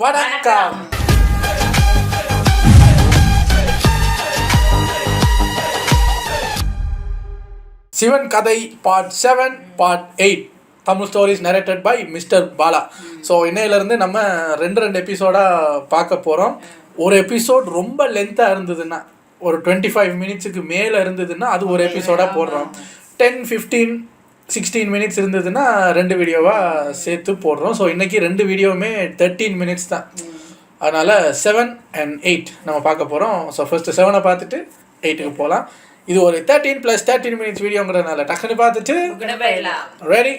வணக்கம். சிவன் கதை part 7 part 8 Tamil stories narrated by mister Bala. So இன்னையிலேருந்து நம்ம ரெண்டு எபிசோடாக பார்க்க போகிறோம். ஒரு எபிசோட் ரொம்ப லென்த்தாக இருந்ததுன்னா, ஒரு 25 மினிட்ஸுக்கு மேலே இருந்ததுன்னா அது ஒரு எபிசோடாக போடுறோம். 10-15-16 மினிட்ஸ் இருந்ததுன்னா 2 வீடியோவாக சேர்த்து போடுறோம். ஸோ இன்றைக்கி 2 வீடியோவுமே 13 மினிட்ஸ் தான். அதனால் 7 and 8 நம்ம பார்க்க போகிறோம். ஸோ ஃபஸ்ட்டு 7 பார்த்துட்டு 8க்கு போகலாம். இது ஒரு 13 + 13 மினிட்ஸ் வீடியோங்கிறதுனால டக்குன்னு பார்த்துட்டு ரெடி.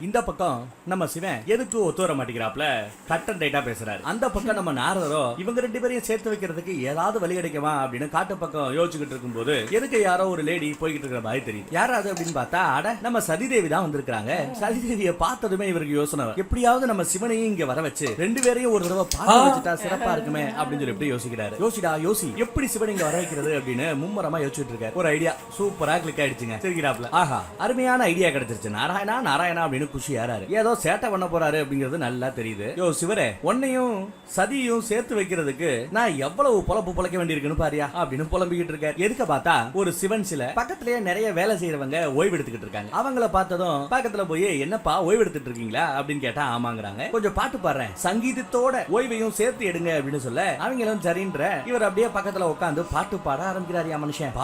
இந்த பக்கம் நம்ம சிவன் எதுக்கு ஒத்து வர மாட்டேங்கிறாப்ல, கட் அண்ட் ரைட்டா பேசுறாரு. அந்த பக்கம் நம்ம நாரதரோ இவங்க 2 பேரையும் சேர்த்து வைக்கிறதுக்கு ஏதாவது வழி கிடைக்குமா அப்படின்னு காட்டு பக்கம் யோசிச்சுக்கிட்டு இருக்கும்போது எதுக்கு யாரோ ஒரு லேடி போய்கிட்டு இருக்கிற மாதிரி தெரியுது. யாராவது அப்படின்னு பார்த்தா, அட நம்ம சதிதேவி தான் வந்திருக்காங்க. சதிதேவியை பார்த்ததுமே இவருக்கு யோசனை, எப்படியாவது நம்ம சிவனையும் இங்க வர வச்சு 2 பேரையும் ஒரு தடவை பார்த்து வச்சுட்டா சிறப்பா இருக்குமே அப்படின்னு சொல்லி எப்படி யோசிக்கிறாரு. யோசி எப்படி சிவனை இங்க வர வைக்கிறது அப்படின்னு மும்மரமா யோசிச்சுட்டு இருக்காரு. ஒரு ஐடியா சூப்பரா கிளிக் ஆயிடுச்சுங்க. சரிக்கிறாப்ல, ஆஹா அருமையான ஐடியா கிடைச்சிருச்சு. நாராயணா அப்படின்னு குஷி யாராரு, ஏதோ சேட்டை பண்ண போறாரு அப்படிங்கிறது நல்லா தெரியுது. யோ சிவரே, உன்னையும் சதியும் சேர்த்து வைக்கிறதுக்கு நான் எவ்வளவு பொழப்பு பொழைக்க வேண்டியிருக்குன்னு பாரியா அப்படின்னு புலம்பிக்கிட்டு இருக்காரு. எதுக்க பார்த்தா ஒரு சிவன் சில பக்கத்திலேயே நிறைய வேலை செய்யறவங்க ஓய்வு எடுத்துக்கிட்டு இருக்காங்க. அவங்கள பார்த்ததும் பக்கத்துல போய் என்னப்பா ஓய்வு எடுத்துட்டு இருக்கீங்களா அப்படின்னு கேட்டா ஆமாங்கிறாங்க. கொஞ்சம் பாட்டு பாடுறேன், சங்கீதத்தோட ஓய்வையும் சேர்த்து எடுங்க அப்படின்னு சொல்ல அவங்களும் சரின்ற இவர் அப்படியே பக்கத்துல உட்காந்து பாட்டு பாட ஆரம்பிக்கிறாரு. மனுஷன்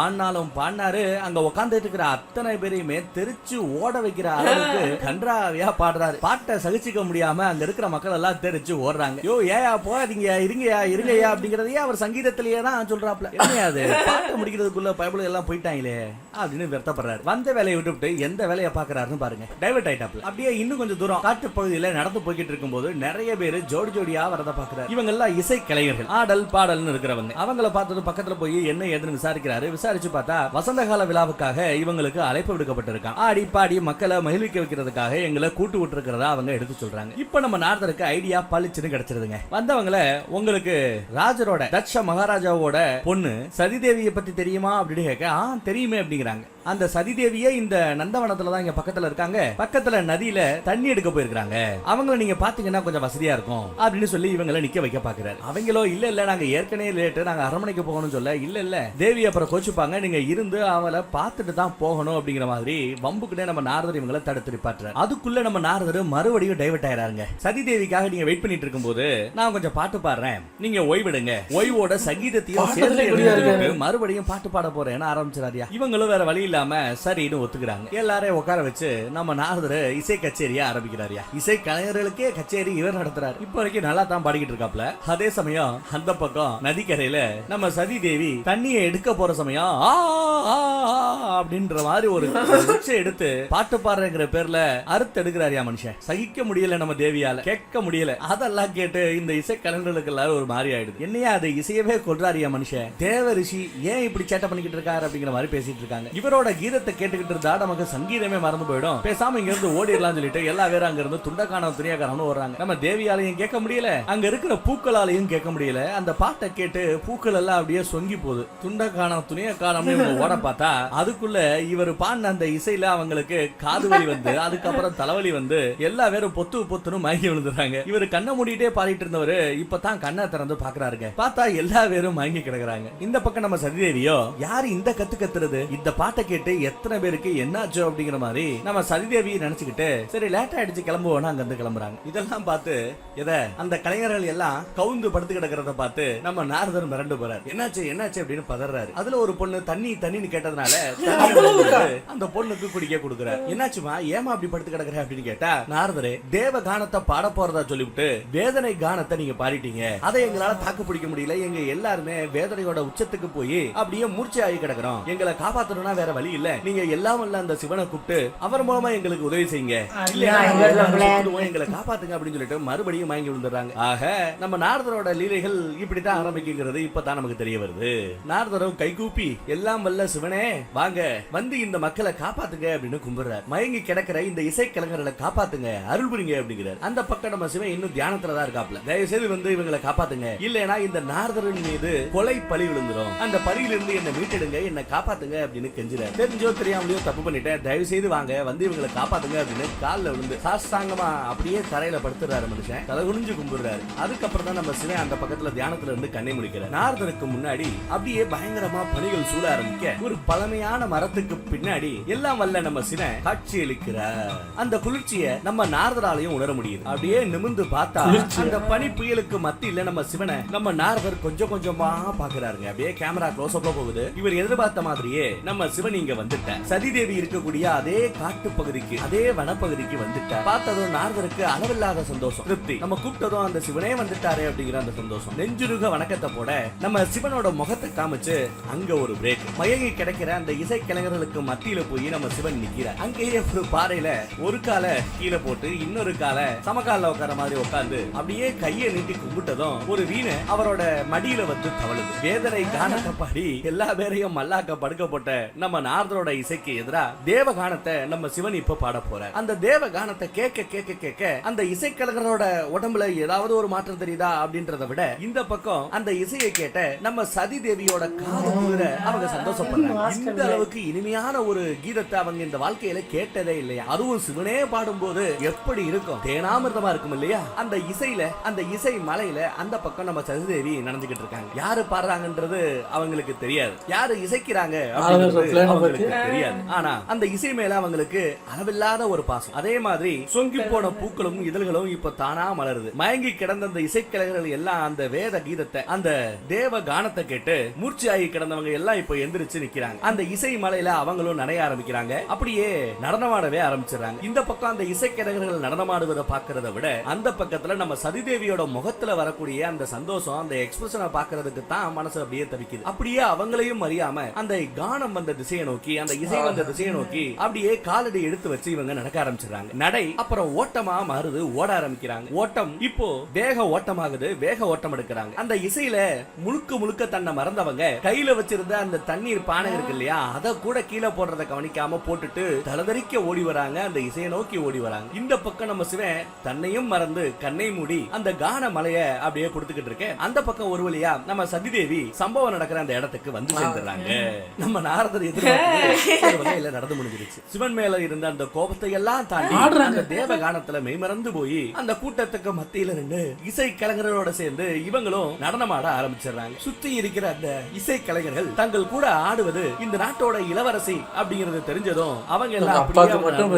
பாடினாரு. அங்க உட்காந்துட்டு இருக்கிற அத்தனை பேரையுமே தெரிச்சு ஓட வைக்கிற அளவுக்கு கன்றாவியா பாடுறாரு. பாட்டை சகிச்சுக்க முடியாம அங்க இருக்கிற மக்கள் எல்லாம் தெரிச்சு ஓடுறாங்க. யோ ஏயா போகாதீங்க, இருங்கயா அப்படிங்கறதையே அவர் சங்கீதத்திலேயே தான் சொல்றாப்ல. என்னையாது பாட்டை முடிக்கிறதுக்குள்ள பைபிள் எல்லாம் போயிட்டாங்களே அப்படின்னு வருத்தப்படுறாரு. வந்த வேலையை விட்டுவிட்டு எந்த வேலையை பாக்குறாருன்னு பாருங்க. டைவர்ட் ஆயிட்டாப்ல. அப்படியே இன்னும் கொஞ்சம் தூரம் காட்டு பகுதியில நடந்து போய்கிட்டு இருக்கும்போது நிறைய பேர் ஜோடியா வரத பாக்குறாரு. இவங்க எல்லாம் இசை கலைஞர்கள், ஆடல் பாடல்னு இருக்கிறவங்க. அவங்கள பார்த்தது பக்கத்துல போய் என்ன ஏதுன்னு விசாரிக்கிறாரு. விசாரிச்சு பார்த்தா வசந்த கால விழாவுக்காக இவங்களுக்கு அழைப்பு விடுக்கப்பட்டிருக்கான். ஆடி பாடி மக்களை மகிழ்விக்க வைக்கிறதுக்காக எங்களை கூட்டு விட்டு இருக்கிறதா அவங்க எடுத்து சொல்றாங்க. இப்ப நம்ம நாரதருக்கு ஐடியா பளிச்சுன்னு கிடைச்சிருதுங்க. வந்தவங்கள, உங்களுக்கு ராஜரோட தட்ச மகாராஜாவோட பொண்ணு சதிதேவியை பத்தி தெரியுமா அப்படின்னு கேட்க, தெரியுமே அப்படிங்கிறாங்க. அந்த சதிதேவியே இந்த நந்தவனத்துல தான் இங்க பக்கத்துல இருக்காங்க. பக்கத்துல நதியில தண்ணி எடுக்க போயிருக்காங்க. அவங்கள நீங்க பாத்தீங்கன்னா கொஞ்சம் வசதியா இருக்கும் அப்படின்னு சொல்லி இவங்களை நிக்க வைக்க பாக்குறாரு. அவங்களோ இல்ல நாங்க ஏற்கனவே லேட்டு, நாங்க அரண்மனைக்கு போகணும்னு சொல்ல, இல்ல தேவி அப்புறம் கோச்சுப்பாங்க, நீங்க இருந்து அவளை பார்த்துட்டு தான் போகணும் அப்படிங்கிற மாதிரி வம்புக்கிட்டே நம்ம நாரதர் இவங்களை தடுத்து நிப்பாட்டுறாரு. அதுக்குள்ள நம்ம நாரதர் மறுபடியும் டைவர்ட் ஆயிராருங்க. சதிதேவிக்காக நீங்க வெயிட் பண்ணிட்டு இருக்கும்போது நான் கொஞ்சம் பாட்டு பாடுறேன், நீங்க ஓய்விடுங்க, ஓய்வோட சங்கீதத்தையும் சேர்த்து மறுபடியும் பாட்டு பாட போறேன்னு ஆரம்பிச்சாரியா. இவங்களும் வேற வழி இல்லாம சரின்னு ஒத்துக்கிறாங்க. எல்லாரையும் உட்கார வச்சு நம்ம நாரதர் இசை கச்சேரியை ஆரம்பிக்கிறாரியா. இசை கலைஞர்களுக்கே கச்சேரி இவர் நடத்துறாரு. இப்ப வரைக்கும் நல்லா தான் பாடிக்கிட்டு இருக்காப்ல. அதே சமயம் அந்த பக்கம் நதிக்கரையில நம்ம சதி தேவி தண்ணியை எடுக்க போற சமயம் அப்படின்ற மாதிரி ஒரு எடுத்து பாட்டு பாடுறங்கிற பேர்ல அறுத்து எடுக்கிறாரியா மனுஷன். சகிக்க முடியல நம்ம தேவியால, கேட்க முடியல. அதெல்லாம் கேட்டு இந்த இசை கலைஞர்களுக்கு எல்லாரும் ஒரு மாதிரி ஆயிடுது. என்னையா அது இசையவே கொள்றாரியா மனுஷன், தேவ ரிஷி ஏன் இப்படி சேட்டை பண்ணிக்கிட்டு இருக்காரு அப்படிங்கிற மாதிரி பேசிட்டு இருக்காங்க. இவரோட கீதத்தை கேட்டுக்கிட்டு இருந்தா நமக்கு சங்கீதமே மறந்து போயிடும், பேசாம இங்க இருந்து ஓடிடலாம் சொல்லிட்டு எல்லா பேரும் அங்க இருந்து துண்டக்கான துணியாக்காரன்னு ஓடுறாங்க. நம்ம தேவியாலையும் கேட்க முடியல, அங்க இருக்கிற பூக்களாலையும் கேட்க முடியல. அந்த பாட்டை கேட்டு பூக்கள் எல்லாம் அப்படியே சொங்கி போகுது. துண்டக்கான துணியாக்காரம்னு ஓட பார்த்தா அதுக்குள்ள இவர் பாடின அந்த இசையில அவங்களுக்கு காது வலி வந்து, அதுக்கப்புறம் தலைவலி வந்து எல்லா பேரும் பொத்துன்னு மயங்கி விழுந்துறாங்க. இவர் கண்ணை மூடிட்டே பாடிட்டு இருந்தவரு இப்பதான் கண்ணை திறந்து பாக்குறாருங்க. பார்த்தா எல்லா பேரும் மயங்கி கிடக்குறாங்க. இந்த பக்கம் நம்ம சதிதேவியோ, யாரு இந்த கத்துறது, இந்த பாட்டை கேட்டு எத்தனை பேருக்கு என்னாச்சோ அப்படிங்கிற மாதிரி நம்ம சதிதேவி நினைச்சுக்கிட்டு சரி லேட் ஆயிடுச்சு கிளம்புவோம் அங்க இருந்து கிளம்புறாங்க. இதெல்லாம் பார்த்து அந்த கலைஞர்கள் எல்லாம் கவுந்து படுத்து கிடக்கிறத பார்த்து நம்ம நாரதர் மிரண்டு போறாரு. என்னாச்சு அப்படின்னு பதறாரு. அதுல ஒரு பொண்ணு தண்ணின்னு கேட்டதுனால அந்த பொண்ணுக்கு குடிக்க கொடுக்குறாரு. என்னாச்சுமா, ஏமா அப்படி படுத்து கிடக்குற அப்படின்னு கேட்டா, நாரதரே தேவ கானத்தை பாட போறதா சொல்லிவிட்டு வேதனை கானத்தை நீங்க பாடிட்டீங்க, அதை எங்களால தாக்கு பிடிக்க முடியல, எங்க எல்லாருமே வேதனையோட உச்சத்துக்கு போய் அப்படியே மூர்ச்சை ஆகி கிடக்குறோம், எங்களை காப்பாத்தணும்னா வேற வழி இல்ல, நீங்க எல்லாம் வல்ல அந்த சிவனை கூப்பிட்டு அவர் மூலமா எங்களுக்கு உதவி செய்யுங்க, எங்களை காப்பாத்துங்க அப்படின்னு சொல்லிட்டு மறுபடியும் வாங்கி விழுந்துறாங்க. ஆக நம்ம நாரதரோட லீலைகள் இப்படித்தான் ஆரம்பிக்குங்கிறது இப்பதான் நமக்கு தெரிய வருது. நாரதரும் கைகூப்பி எல்லாம் வல்ல சிவனே வாங்க வந்து இந்த மக்களை காப்பாத்துங்க அப்படின்னு கும்பிடுறாரு. மயங்கி கிடக்கிற இந்த இசை கலைஞர்களை காப்பாத்துங்க, அருள் புரிங்க அப்படிங்கிறார். அந்த பக்கம் நம்ம சிவன் இன்னும் தியானத்துலதான் இருக்காப்ல. தயவு செய்து வந்து இவங்களை காப்பாத்துங்க, இல்லைன்னா இந்த நாரதரின் மீது கொலை பழி விழுந்துரும், அந்த பழியிலிருந்து என்ன மீட்டெடுங்க, என்ன காப்பாத்துங்க அப்படின்னு கெஞ்சுறாரு. கேக்குறாரு. தெரிஞ்சோ தெரியாமலையோ தப்பு பண்ணிட்டேன், தயவு செய்து வாங்க வந்து இவங்களை காப்பாத்துங்க அப்படின்னு காலில் விழுந்து சாஷ்டாங்கமா அப்படியே தரையில படுத்துறாரு மனுஷன். தலை குனிஞ்சு கும்பிடுறாரு. அதுக்கப்புறம் தான் நம்ம சிவன் அந்த பக்கத்துல தியானத்துல இருந்து கண்ணை முடிக்கிறார். நாரதருக்கு முன்னாடி அப்படியே பயங்கரமா பணிகள் சூட ஆரம்பிக்க ஒரு பழமையான மரத்துக்கு பின்னாடி எல்லாம் வல்ல நம்ம சிவன் காட்சி அளிக்கிறார். அந்த குளிர்ச்சியை நம்ம நாரதராலையும் உணர முடியுது. அப்படியே நிமிர்ந்து பார்த்தா அந்த பனி புயலுக்கு மத்தியில நம்ம சிவனை நம்ம நாரதர் கொஞ்சம் கொஞ்சமா பாக்குறாருங்க. அப்படியே கேமரா க்ளோஸ் அப்ல போகுது. இவர் எதிர்பார்த்த மாதிரியே நம்ம சிவன் இங்க வந்துட்டார். சதிதேவி இருக்கக்கூடிய அதே காட்டு பகுதிக்கு, அதே வனப்பகுதிக்கு வந்துட்டார். பார்த்ததும் நாரதருக்கு அளவில்லாத சந்தோஷம், திருப்தி. நம்ம கூப்பிட்டதும் அந்த சிவனே வந்துட்டாரு அப்படிங்கிற அந்த சந்தோஷம். நெஞ்சுருக வணக்கத்தை போட நம்ம சிவனோட முகத்தை காமிச்சு அங்க ஒரு பிரேக். மயங்கி கிடைக்கிற அந்த இசை கலைஞர்களுக்கு மத்தியில போய் நம்ம சிவன் நிக்கிறார். அங்கேயே ஒரு பாறையில ஒரு காலை கீழே போட்டு இன்னொரு காலை சமகால உட்கார மாதிரி உட்கார்ந்து அப்படியே கையை நீட்டி கும்பிட்டதும் ஒரு வீணை அவரோட மடியில வந்து தவழுது. வேதனை கானத்தை பாடி எல்லா பேரையும் மல்லாக்க படுக்க போட்ட நம்ம நாரதரோட இசைக்கு எதிரா தேவகானத்தை நம்ம சிவன் இப்ப பாட போறார். அந்த தேவகானத்தை கேட்க கேட்க கேட்க அந்த இசைக்கலைஞரோட உடம்புல ஏதாவது ஒரு மாற்றம் தெரியுதா அப்படின்றத விட இந்த பக்கம் அந்த இசையை கேட்ட நம்ம சதி தேவியோட காது குளிர அவங்க சந்தோஷப்படுறாங்க. இந்த அளவுக்கு இனிமையான ஒரு கீதத்தை அவங்க இந்த வாழ்க்கையில கேட்டதே இல்லையா. அதுவும் சிவனே பாடும்போது எப்படி இருக்கும், தேனாமிர்தமா இருக்கும் இல்லையா. அந்த இசையில, அந்த இசை மலையில அந்த பக்கம் நம்ம சதிதேவி நடந்துகிட்டு இருக்காங்க. யாரு பாடுறாங்கன்றது அவங்களுக்கு தெரியாது, யாரு இசைக்கிறாங்க அப்படின்றது அவங்களுக்கு தெரியாது. ஆனா அந்த இசை மேல அவங்களுக்கு அளவில்லாத ஒரு பாசம். அதே மாதிரி சொங்கி போன பூக்களும் இதழ்களும் இப்ப தானா மலருது. மயங்கி கிடந்த அந்த இசைக்கலைஞர்கள் எல்லாம் அந்த வேத கீதத்தை, அந்த தேவ கானத்தை கேட்டு மூர்ச்சியாகி கிடந்தவங்க எல்லாம் இப்ப எந்திரிச்சு நிக்கிறாங்க. அந்த இசை மலையில அவங்களும் நடைய ஆரம்பிக்கிறாங்க. அப்படியே நடனமாடவே ஆரம்பிச்சிடறாங்க. இந்த பக்கம் அந்த இசைக்கலைஞர்கள் நடனமாடுவதை பார்க்கறத விட அந்த பக்கத்துல நம்ம சதிதேவியோட முகத்துல வரக்கூடிய அந்த சந்தோஷம், அந்த எக்ஸ்பிரஷனை பார்க்கறதுக்கு தான் மனசு அப்படியே தவிக்குது. அப்படியே அவங்களையும் அறியாம அந்த கானம் வந்த திசையை நோக்கி, அந்த இசை வந்த திசையை நோக்கி அப்படியே காலடி எடுத்து வச்சு இவங்க நடக்க ஆரம்பிச்சிடறாங்க. நடை அப்புறம் ஓட்டமா மாறுது, ஓட ஆரம்பிக்கிறாங்க. ஓட்டம் இப்போ வேக ஓட்டமாகுது, வேக ஓட்டம் எடுக்கிறாங்க. அந்த இசையில முழுக்க முழுக்க தன்னை மறந்தவங்க கையில வச்சிருந்த அந்த தண்ணீர் பானை இருக்கு இல்லையா, அத கூட கீழே போடுறத கவனிக்காம போட்டுட்டு தலதறிக்க ஓடி வராங்க, அந்த இசையை நோக்கி ஓடி வராங்க. இந்த பக்கம் நம்ம சிவன் தன்னையும் மறந்து கண்ணை மூடி அந்த கான மலைய அப்படியே கொடுத்துக்கிட்டு இருக்க, அந்த பக்கம் ஒரு வழியா நம்ம சதிதேவி சம்பவம் நடக்கிற அந்த இடத்துக்கு வந்து சேர்ந்துறாங்க. நம்ம நாரதர் எதிர்பார்த்து நடந்து முடிஞ்சிருச்சு. சிவன் மேல இருந்த அந்த கோபத்தை எல்லாம் தாண்டி அந்த தேவ கானத்துல மெய்மறந்து போய் அந்த கூட்டத்துக்கு மத்தியில நின்று இசை கலைஞர்களோட சேர்ந்து இவங்களும் நடனமாட ஆரம்பிச்சிடறாங்க. சுத்தி இருக்கிற அந்த இசை கலைஞர்கள் தங்கள் கூட ஆடுவது இந்த நாட்டோட இளவரசி அப்படிங்கறது தெரிஞ்சதும் அவங்க எல்லாம்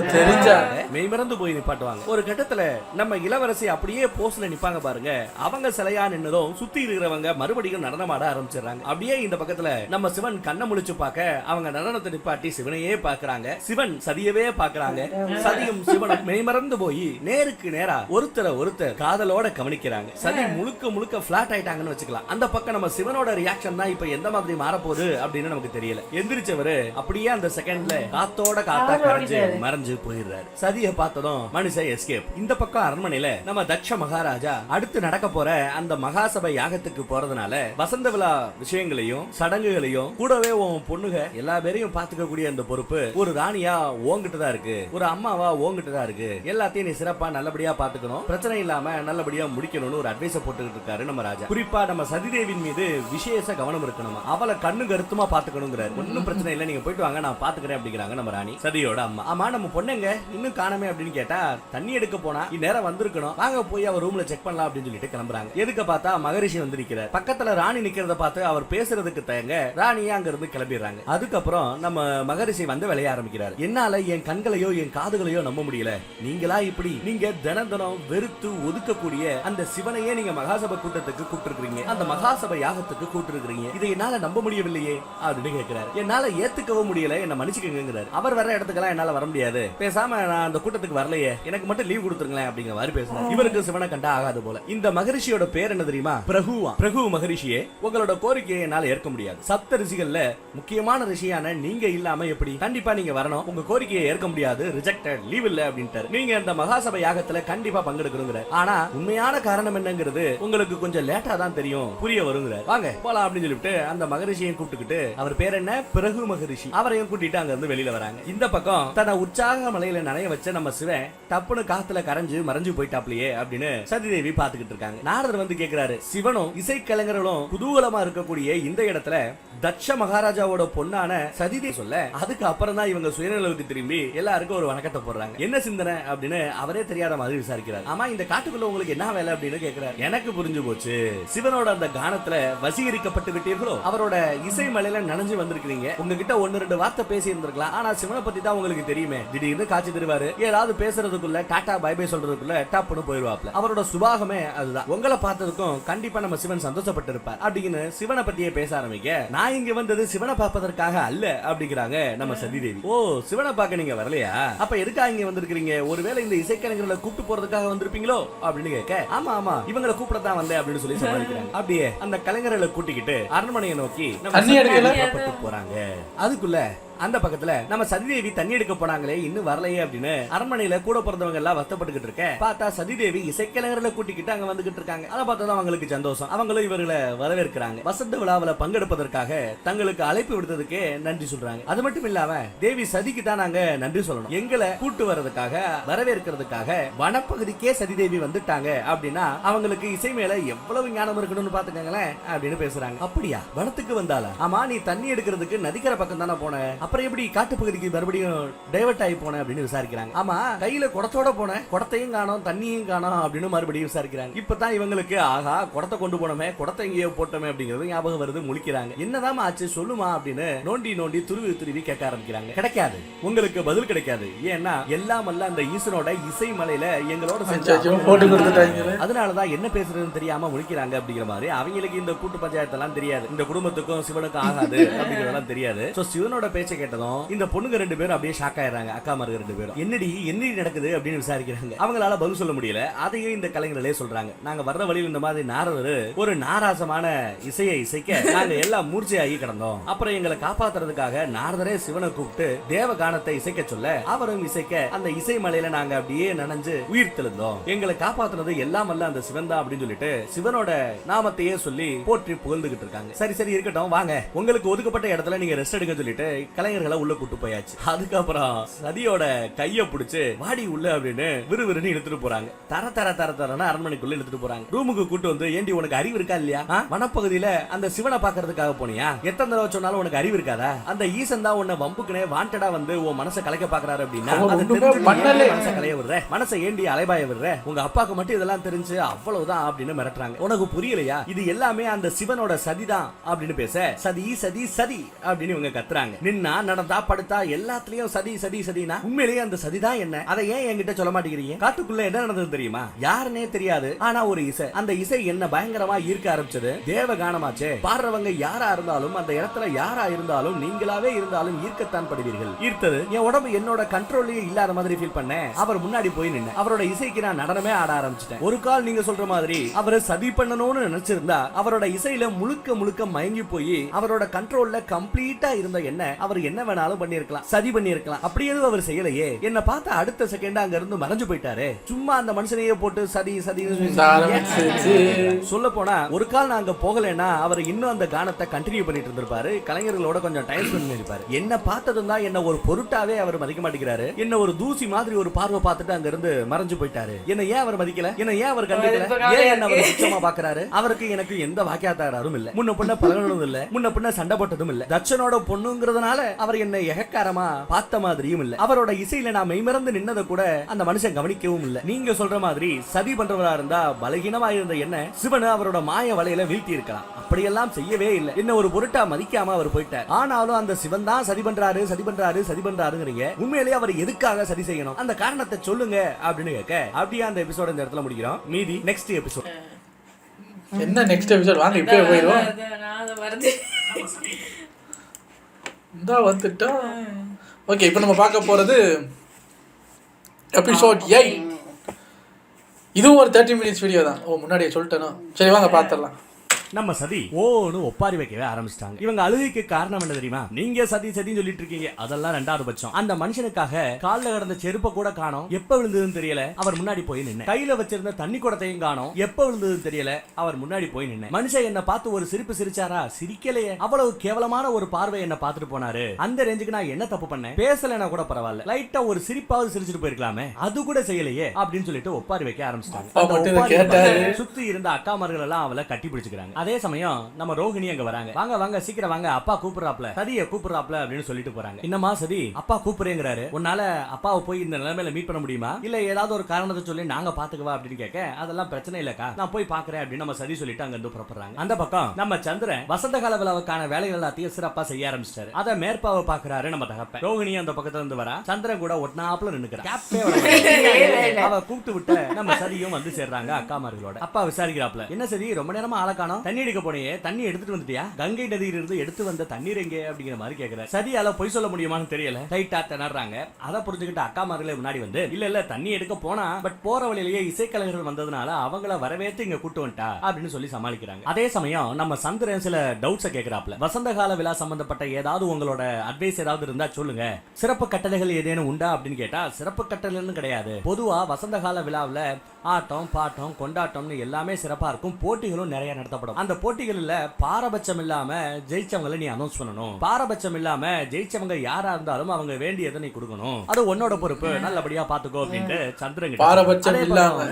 மெய்மறந்து போய் நிப்பாட்டுவாங்க. ஒரு கட்டத்துல நம்ம இளவரசி அப்படியே போஸ்ல நிப்பாங்க பாருங்க, அவங்க சிலையா நின்னதும் சுத்தி இருக்கிறவங்க மறுபடியும் நடனமாட ஆரம்பிச்சிடறாங்க. அப்படியே இந்த பக்கத்துல நம்ம சிவன் கண்ணை முழிச்சு பார்க்க அவங்க நடனத்தை நிப்பாட்டி சிவனையே பாக்குறாங்க, சிவன் சதியவே பாக்குறாங்க. சதியும் சிவனும் மெய்மறந்து போய் நேருக்கு நேரா ஒருத்தர் காதலோட கவனிக்கிறாங்க. சதி முழுக்க முழுக்க பிளாட் ஆயிட்டாங்கன்னு வச்சுக்கலாம். அந்த பக்கம் நம்ம சிவனோட ரியாக்ஷன் தான் இப்ப எந்த மாதிரி மாறப்போகுது அப்படின்னு நமக்கு தெரியல. எந்திரிச்சவரு அப்படியே அந்த செகண்ட்ல காத்தோட காத்தா கரைஞ்சு மறைஞ்சு போயிடுறாரு. சதியை பார்த்ததும் மனுஷன் எஸ்கேப். இந்த பக்கம் அரண்மனையில நம்ம தக்ஷ மகாராஜா அடுத்து நடக்க போற அந்த மகாசபை யாகத்துக்கு போறதுனால வசந்த விழா விஷயங்களையும் சடங்குகளையும் கூடவே உன் பொண்ணுக எல்லா பேரையும் பாத்துக்க கூடிய அந்த பொறுப்பு ஒரு ராணியா ஓங்கிட்டு தான் இருக்கு, ஒரு அம்மாவா ஓங்கிட்டு தான் இருக்கு. எல்லாத்தையும் நீ சிறப்பா நல்லபடியா பாத்துக்கணும், பிரச்சனை இல்லாம நல்லபடியா முடிக்கணும்னு ஒரு அட்வைஸ் போட்டுக்கிட்டு இருக்காரு நம்ம ராஜா. குறிப்பா நம்ம சதிதேவின் மீது விசேஷ கவனம் இருக்கணும், அவளை கண்ணு கருத்துமா பாத்துக்கணுங்கிறாரு. ஒன்னும் பிரச்சனை இல்ல, நீங்க போயிட்டு வாங்க, நான் பாத்துக்கிறேன் அப்படிங்கிறாங்க நம்ம ராணி, சதியோட அம்மா. ஆமா நம்ம பொண்ணுங்க இன்னும் காணமே அப்படின்னு கேட்டா, தண்ணி எடுக்க போனா இந்நேரம் வந்திருக்கணும், வாங்க போய் அவர் ரூம்ல செக் பண்ணலாம் அப்படின்னு சொல்லிட்டு கிளம்புறாங்க. எதுக்கு பார்த்தா மகரிஷி வந்து நிக்கிறார். பக்கத்துல ராணி நிக்கிறத பார்த்து அவர் பேசுறதுக்கு தயங்க ராணியா அங்க இருந்து கிளம்பிடுறாங்க. அதுக்கப்புறம் நம்ம மகரிஷி வந்து விளைய ஆரம்பிக்கிறார். என்னால என் கண்களையோ என் காதுகளையோ நம்ப முடியல, நீங்களா இப்படி நீங்க தினம் தினம் வெறுத்து ஒதுக்கக்கூடிய அந்த சிவனையே நீங்க மகாசபை கூட்டத்துக்கு கூப்பிட்டுருக்கீங்க, அந்த மகாசபை யாகத்துக்கு கூப்பிட்டுருக்கீங்க, இதை என்னால நம்ப முடியவில்லையே அப்படின்னு கேட்கிறார். என்னால ஏத்துக்கவும் முடியல, என்ன மன்னிச்சுக்கங்கிறார். அவர் வர இடத்துக்கெல்லாம் என்னால வர முடியாது, பேசாம நான் அந்த கூட்டத்துக்கு வரலையே, எனக்கு மட்டும் லீவ் கொடுத்துருங்களேன் அப்படிங்கிற மாதிரி பேசுறாரு. இவருக்கு சிவனை கண்டா ஆகாது போல. இந்த மகரிஷியோட பேர் என்ன தெரியுமா? பிரகுவா. பிரகு மகரிஷியே, உங்களோட கோரிக்கையை என்னால ஏற்க முடியாது. சப்த ரிஷிகள்ல முக்கியமான ரிஷியான நீங்க இல்லாம எப்படி? கண்டிப்பா நீங்க வரணும், உங்க கோரிக்கையை ஏற்க முடியாது, ரிஜெக்டட், லீவ் இல்ல அப்படின்ட்டாரு. நீங்க இந்த மகாசபை யாகத்துல கண்டிப்பா பங்கெடுக்கணுங்கிற, ஆனா உண்மையான காரணம் என்னங்கிறது உங்களுக்கு கொஞ்சம் லேட்டா தான் தெரியும், புரிய வருங்கிற. வாங்க போலாம் அப்படின்னு சொல்லிட்டு அந்த மகரிஷியையும் கூப்பிட்டுக்கிட்டு, அவர் பேர் என்ன, பிரகு மகரிஷி, அவரையும் கூட்டிட்டு அங்க இருந்து வெளியில வராங்க. இந்த பக்கம் தன்னை உற்சாக மலையில நனைய வச்ச நம்ம சிவன் டப்புனு காத்துல கரைஞ்சு மறைஞ்சு போயிட்டாப்லையே அப்படின்னு சதிதேவி பாத்துக்கிட்டு இருக்காங்க. நாரதர் வந்து கேக்குறாரு, சிவனும் இசை கலைஞர்களும் குதூகலமா இருக்கக்கூடிய இந்த இடத்துல தட்ச மகாராஜாவோட பொண்ணான சதிதே சொல்ல அதுக்கு அப்புறம் தான் இவங்க சுயநலவுக்கு திரும்பி எல்லாருக்கும் ஒரு வணக்கத்தை போடுறாங்க. என்ன சிந்தனை அப்படின்னு அவரே தெரியாத மாதிரி விசாரிக்கிறார். ஆமா, இந்த காட்டுக்குள்ள உங்களுக்கு என்ன வேலை அப்படின்னு கேக்குறாரு. எனக்கு புரிஞ்சு போச்சு, சிவனோட அந்த கானத்துல வசீகரிக்கப்பட்டு விட்டீர்களோ, அவரோட இசை மலையில நனைஞ்சு வந்திருக்கீங்க. உங்ககிட்ட 1-2 வார்த்தை பேசி இருந்திருக்கலாம், ஆனா சிவனை பத்தி தான் உங்களுக்கு தெரியுமே. திடீர்னு காட்சி தருவாரு, ஏதாவது பேசுறதுக்குள்ள டாடா பை பை சொல்றதுக்குள்ள டப்புன்னு போயிருவாப்ல. அவரோட சுபாகமே அதுதான். உங்களை பார்த்ததுக்கும் கண்டிப்பா நம்ம சிவன் சந்தோஷப்பட்டு இருப்பார் அப்படின்னு சிவனை பத்தியே பேச ஆரம்பிக்க, நான் இங்க வந்தது சிவனை பார்ப்பதற்காக அல்ல அப்படிங்கிறாங்க நம்ம சதிதேவி. ஓ, சிவனை பார்க்க நீங்க வரலையா? அப்ப எதுக்காக இங்க வந்திருக்கீங்க? ஒருவேளை இந்த இசைக்கலைஞர்களை கூப்பிட்டு போறதுக்காக வந்திருப்பீங்களோ அப்படின்னு கேட்க, ஆமா ஆமா இவங்களை கூப்பிடத்தான் வந்தேன் அப்படின்னு சொல்லி சமாளிக்கிறாங்க. அப்படியே அந்த கலைஞர்களை கூட்டிக்கிட்டு அரண்மனையை நோக்கி போறாங்க. அதுக்குள்ள அந்த பக்கத்துல நம்ம சதிதேவி தண்ணி எடுக்க போனாங்களே இன்னும் வரலையே அப்படின்னு அரண்மனையில கூட பிறந்தவங்க எல்லாம் வருத்தப்பட்டுக்கிட்டு இருக்க, பார்த்தா சதிதேவி இசைக்கலைஞர்களை கூட்டிக்கிட்டு அங்க வந்துகிட்டு இருக்காங்க. அதை பார்த்தா அவங்களுக்கு சந்தோஷம். அவங்களும் இவர்களை வரவேற்கிறாங்க. வசந்த விழாவில பங்கெடுப்பதற்காக தங்களுக்கு அழைப்பு விடுத்ததுக்கே நன்றி சொல்றாங்க. அது மட்டும் இல்லாம தேவி சதிக்கு தான் நாங்க நன்றி சொல்லணும். எங்களை கூட்டு வர்றதுக்காக வரவேற்கிறதுக்காக வனப்பகுதிக்கே சதிதேவி வந்துட்டாங்க அப்படின்னா அவங்களுக்கு இசை மேல எவ்வளவு ஞானம் இருக்கணும்னு பாத்துக்கங்களேன் அப்படின்னு பேசுறாங்க. அப்படியா, வனத்துக்கு வந்தாளா? ஆமா, நீ தண்ணி எடுக்கிறதுக்கு நதிக்கரை பக்கம் தானே போன, அப்புறம் எப்படி காட்டுப்பகுதிக்கு மறுபடியும் டைவர்ட் ஆகி போன அப்படின்னு விசாரிக்கிறாங்க. ஆமா, கையில குடத்தோட போன, குடத்தையும் காணோம் தண்ணியும் காணோம் அப்படின்னு மறுபடியும் விசாரிக்கிறாங்க. இப்பதான் இவங்களுக்கு ஆகா குடத்தை கொண்டு போனோமே, குடத்தை எங்கேயோ போட்டோமே அப்படிங்கிறது ஞாபகம் வருது. முழிக்கிறாங்க. என்னதான் ஆச்சு சொல்லுமா அப்படின்னு நோண்டி நோண்டி துருவி கேட்க ஆரம்பிக்கிறாங்க. கிடைக்காது, உங்களுக்கு பதில் கிடைக்காது. ஏன்னா எல்லாம் அல்ல அந்த ஈசனோட இசை மலையில எங்களோட அதனாலதான் என்ன பேசுறதுன்னு தெரியாம முழிக்கிறாங்க அப்படிங்கிற மாதிரி. அவங்களுக்கு இந்த கூட்டு பஞ்சாயத்தெல்லாம் தெரியாது, இந்த குடும்பத்துக்கும் சிவனுக்கும் ஆகாது அப்படிங்கறதெல்லாம் தெரியாது. சிவனோட பேச்சை கேட்டதும் இந்த பொண்ணுங்க 2 பேரும் அப்படியே ஷாக் ஆயிடுறாங்க. அக்கா மார்க 2 பேரும் என்னடி நடக்குது அப்படின்னு விசாரிக்கிறாங்க. அவங்களால பதில் சொல்ல முடியல. அதையும் இந்த கலைஞர்களே சொல்றாங்க. நாங்க வர்ற வழியில் இந்த மாதிரி நாரதர் ஒரு நாராசமான இசையை இசைக்க நாங்க எல்லாம் மூர்ச்சையாகி கிடந்தோம். அப்புறம் எங்களை காப்பாத்துறதுக்காக நாரதரே சிவனை கூப்பிட்டு தேவ கானத்தை இசைக்க சொல்ல அவரும் இசைக்க அந்த இசை மலையில நாங்க அப்படியே நனைஞ்சு உயிர் தெழுந்தோம். எங்களை காப்பாத்துறது எல்லாம் அல்ல அந்த சிவன் தான் அப்படின்னு சொல்லிட்டு சிவனோட நாமத்தையே சொல்லி போற்றி புகழ்ந்துகிட்டு இருக்காங்க. சரி இருக்கட்டும், வாங்க உங்களுக்கு ஒதுக்கப்பட்ட இடத்துல நீங்க ரெஸ்ட் எடுக்க சொல்லிட்டு கலைஞர்களை உள்ள கூட்டு போயாச்சு. அதுக்கப்புறம் சதியோட கைய பிடிச்சு வாடி உள்ள அப்படின்னு விறுவிறுன்னு இழுத்துட்டு போறாங்க. தர அரண்மனைக்குள்ள இழுத்துட்டு போறாங்க. ரூமுக்கு கூட்டு வந்து, ஏண்டி உனக்கு அறிவு இருக்கா இல்லையா? வனப்பகுதியில அந்த சிவனை பாக்குறதுக்காக போனியா? எத்தனை தடவை சொன்னாலும் உனக்கு அறிவு இருக்காதா? அந்த ஈசன் தான் உன்னை வம்புக்குனே வாண்டடா வந்து உன் மனசை கலைக்க பாக்குறாரு அப்படின்னா மனசை கலைய விடுற, மனசை ஏண்டி அலைபாய விடுற? உங்க அப்பாக்கு மட்டும் இதெல்லாம் தெரிஞ்சு அவ்வளவுதான் அப்படின்னு மிரட்டுறாங்க. உனக்கு புரியலையா? இது எல்லாமே அந்த சிவனோட சதிதான் அப்படின்னு பேச, சதி சதி சதி அப்படின்னு இவங்க கத்துறாங்க. நின்னா நடந்தா படுத்தா எல்லாத்துலயும் சதி சதி சதினா உண்மையிலேயே அந்த சதிதான் என்ன? அதை ஏன் என்கிட்ட சொல்ல மாட்டேங்கிறீங்க? காட்டுக்குள்ள என்ன நடந்தது தெரியுமா? யாருன்னே தெரியாது. ஆனா ஒரு இசை, அந்த இசை என்ன பயங்கரமா ஈர்க்க ஆரம்பிச்சது. தேவ கானமாச்சே. பாடுறவங்க யாரா இருந்தாலும் அந்த இடத்துல யாரா இருந்தாலும் நீங்களாவே இருந்தாலும் ஈர்க்கத்தான் படுவீர்கள். ஈர்த்தது என் உடம்பு என்னோட கண்ட்ரோல்லயே இல்லாத மாதிரி ஃபீல் பண்ணேன். அவர் முன்னாடி போய் நின்று அவரோட இசைக்கு நான் நடனமே ஆட ஆரம்பிச்சிட்டேன். ஒரு கால் நீங்க சொல்ற மாதிரி அவரை சதி பண்ணணும்னு நினைச்சிருந்தா அவரோட இசையில முழுக்க மயங்கி போய் அவரோட கண்ட்ரோல்ல கம்ப்ளீட்டா இருந்த என்ன அவர் என்ன வேணாலும் பண்ணிருக்கலாம், சதி பண்ணிருக்கலாம். அப்படி எதுவும் அவர் செய்யலையே. என்ன பார்த்த அடுத்த செகண்ட் அங்க இருந்து மறைஞ்சு போயிட்டாரு. சும்மா அந்த மனுஷனையே போட்டு சதி சதி சொல்ல போனா ஒரு கால் நான் அங்க போகலன்னா அவர் இன்னும் அந்த கானத்தை கண்டினியூ பண்ணிட்டு இருந்திருப்பாரு. கலைஞர்களோட கொஞ்சம் டைம் ஸ்பெண்ட் பண்ணிருப்பாரு. என்ன பார்த்ததும் தான் என்ன ஒரு பொருட்டாவே அவர் மதிக்க மாட்டேங்கிறாரு. என்ன ஒரு தூசி மாதிரி ஒரு பார்வை பார்த்துட்டு அங்க இருந்து மறைஞ்சு போயிட்டாரு. என்ன ஏன் அவர் மதிக்கல? என்ன ஏன் அவர் கண்டிக்கல? ஏன் என்ன அவர் சுத்தமா பாக்குறாரு? அவருக்கு எனக்கு எந்த வாக்கியாதாரும் இல்ல, முன்ன பின்ன பழகனதும் இல்ல, முன்ன பின்ன சண்டை போட்டதும் இல்ல. தட்சனோட பொண்ணுங்கிறதுனால அவர் என்ன எகக்காரமா பார்த்த மாதிரியும் இல்ல. அவரோட இசையில நான் மெய்மறந்து நின்னதை கூட அந்த மனுஷன் கவனிக்கவும் இல்ல. நீங்க சொல்ற மாதிரி சதி பண்றவரா இருந்தா பலகீனமா இருந்த என்ன சிவன் அவரோட மாய வலையில வீழ்த்தி இருக்கலாம். அப்படியெல்லாம் செய்யவே இல்லை. என்ன ஒரு பொருட்டா மதிக்காம அவர் போயிட்டார். ஆனாலும் அந்த சிவன் தான் சதி பண்றாருங்கிறீங்க. உண்மையிலேயே அவர் எதுக்காக சதி செய்யணும்? அந்த காரணத்தை சொல்லுங்க அப்படின்னு கேட்க, அப்படியே அந்த எபிசோட இந்த இடத்துல முடிக்கிறோம். மீதி நெக்ஸ்ட் எபிசோட். என்ன நெக்ஸ்ட் எபிசோட்? வாங்க இப்பவே போயிடுவோம். வந்துட்டோம். ஓகே, இப்போ நம்ம பார்க்க போகிறது எபிசோட் 8. இதுவும் ஒரு 30 minutes வீடியோ தான். ஓ, முன்னாடியே சொல்லிட்டேனோ? சரி வாங்க பார்த்துடலாம். நம்ம சதி ஓன்னு ஒப்பாரி வைக்கவே ஆரம்பிச்சிட்டாங்க. இவங்க அழுகைக்கு காரணம் என்ன தெரியுமா? நீங்க சதி சதின்னு சொல்லிட்டு இருக்கீங்க, அதெல்லாம் 2வது பட்சம். அந்த மனுஷனுக்காக கால்ல கடந்த செருப்ப கூட காணோம், எப்ப விழுந்ததுன்னு தெரியல. அவர் முன்னாடி போய் நின்று கையில வச்சிருந்த தண்ணி குடத்தையும் காணோம், எப்ப விழுந்ததுன்னு தெரியல. அவர் முன்னாடி போய் நின்று மனுஷன் என்ன பார்த்து ஒரு சிரிப்பு சிரிச்சாரா? சிரிக்கலையே. அவ்வளவு கேவலமான ஒரு பார்வை என்ன பார்த்துட்டு போனாரு. அந்த ரேஞ்சுக்கு நான் என்ன தப்பு பண்ணேன்? பேசலனா கூட பரவாயில்ல, லைட்டா ஒரு சிரிப்பாவது சிரிச்சிட்டு போயிருக்கலாமே, அது கூட செய்யலையே அப்படின்னு சொல்லிட்டு ஒப்பாரி வைக்க ஆரம்பிச்சிட்டாங்க. சுத்தி இருந்த அக்காமார்கள் எல்லாம் அவளை கட்டி பிடிச்சுக்கிறாங்க. அதே சமயம் நம்ம ரோஹிணி அங்க வராங்க. வாங்க வாங்க சீக்கிரம் வாங்க, அப்பா கூப்பிடுறாப்ல, சதியை கூப்பிடுறாப்ல அப்படின்னு சொல்லிட்டு போறாங்க. என்னமா சதி, அப்பா கூப்பிடுறேங்கிறாரு, உன்னால அப்பாவை போய் இந்த நிலைமையில மீட் பண்ண முடியுமா, இல்ல ஏதாவது ஒரு காரணத்தை சொல்லி நாங்க பாத்துக்குவா அப்படின்னு கேட்க, அதெல்லாம் பிரச்சனை இல்லக்கா, நான் போய் பாக்குறேன் அப்படின்னு நம்ம சதி சொல்லிட்டு அங்க இருந்து புறப்படுறாங்க. அந்த பக்கம் நம்ம சந்திரன் வசந்த கால விழாவுக்கான வேலைகள் எல்லாத்தையும் சிறப்பா செய்ய ஆரம்பிச்சிட்டாரு. அதை மேற்பாவை பாக்குறாரு நம்ம தகப்ப. ரோஹிணி அந்த பக்கத்துல இருந்து வரா, சந்திரன் கூட ஒட்னாப்புல நின்னுக்கிறான். அவ கூப்பிட்டு விட்ட நம்ம சதியும் வந்து சேர்றாங்க அக்காமார்களோட. அப்பா விசாரிக்கிறாப்ல, என்ன சதி ரொம்ப நேரமா ஆள காணோம், தண்ணி எடுக்க போனியே, தண்ணி எடுத்துட்டு வந்துட்டியா, கங்கை நதியிலிருந்து எடுத்து வந்த தண்ணீர் எங்கே அப்படிங்கிற மாதிரி கேக்குறாரு. சதியால பொய் சொல்ல முடியுமான்னு தெரியல, டைட்டா திணறாங்க. அதை புரிஞ்சுக்கிட்டு அக்காமார்களே முன்னாடி வந்து, இல்ல தண்ணி எடுக்க போனா பட் போற வழியிலேயே இசைக்கலைஞர்கள் வந்ததுனால அவங்கள வரவேற்று இங்க கூட்டு வந்துட்டா அப்படின்னு சொல்லி சமாளிக்கிறாங்க. அதே சமயம் நம்ம சந்திரன் சில டவுட்ஸ் கேக்குறாப்ல. வசந்த கால விழா சம்பந்தப்பட்ட ஏதாவது உங்களோட அட்வைஸ் ஏதாவது இருந்தா சொல்லுங்க, சிறப்பு கட்டளைகள் ஏதேனும் உண்டா அப்படின்னு கேட்டா, சிறப்பு கட்டளைன்னு கிடையாது, பொதுவா வசந்த கால விழாவில் ஆட்டம் பாட்டம் கொண்டாட்டம்னு எல்லாமே சிறப்பா இருக்கும், போட்டிகளும் நிறைய நடத்தப்படும். அந்த போட்டிகளில் பாரபட்சம் இல்லாம ஜெயிச்சவங்களை நீ அனௌன்ஸ் பண்ணணும், பாரபட்சம் இல்லாம ஜெயிச்சவங்க யாரா இருந்தாலும் அவங்க வேண்டியதை நீ கொடுக்கணும், அது உன்னோட பொறுப்பு, நல்லபடியா பாத்துக்கோ அப்படின்ட்டு சந்திரன் பாரபட்சம் இல்லாம